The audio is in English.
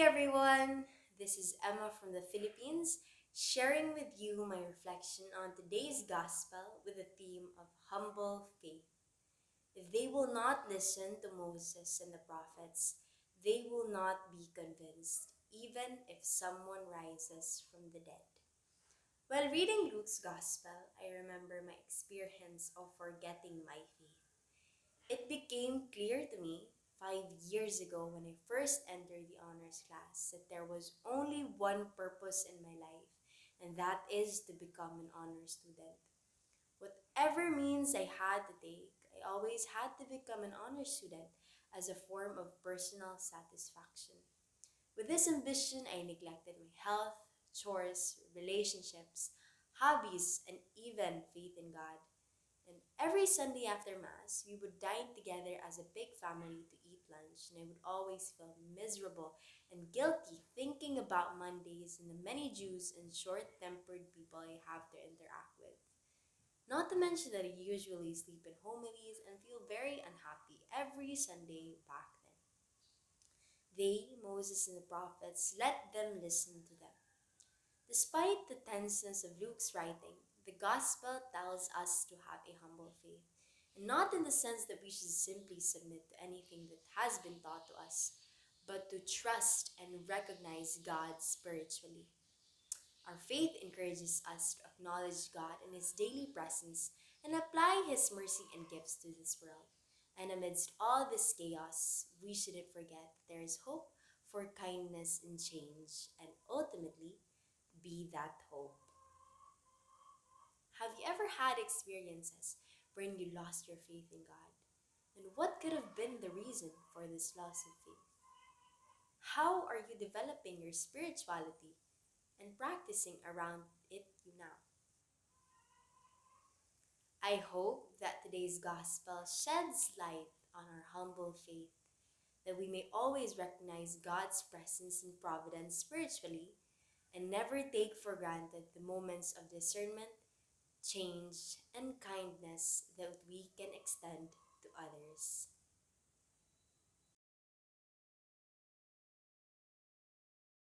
everyone, this is Emma from the Philippines, sharing with you my reflection on today's gospel with the theme of humble faith. If they will not listen to Moses and the prophets, they will not be convinced, even if someone rises from the dead. While reading Luke's gospel, I remember my experience of forgetting my faith. It became clear to me 5 years ago when I first entered the honors class that there was only one purpose in my life, and that is to become an honor student. Whatever means I had to take, I always had to become an honor student as a form of personal satisfaction. With this ambition, I neglected my health, chores, relationships, hobbies, and even faith in God. And every Sunday after Mass, we would dine together as a big family to eat lunch, and I would always feel miserable and guilty thinking about Mondays and the many Jews and short tempered people I have to interact with. Not to mention that I usually sleep in homilies and feel very unhappy every Sunday back then. They, Moses and the prophets, let them listen to them. Despite the tenseness of Luke's writing, the gospel tells us to have a humble faith, and not in the sense that we should simply submit to anything that has been taught to us, but to trust and recognize God spiritually. Our faith encourages us to acknowledge God in His daily presence and apply His mercy and gifts to this world. And amidst all this chaos, we shouldn't forget that there is hope for kindness and change, and ultimately, be that hope. Have you ever had experiences when you lost your faith in God? And what could have been the reason for this loss of faith? How are you developing your spirituality and practicing around it now? I hope that today's gospel sheds light on our humble faith, that we may always recognize God's presence and providence spiritually and never take for granted the moments of discernment, change, and kindness that we can extend to others.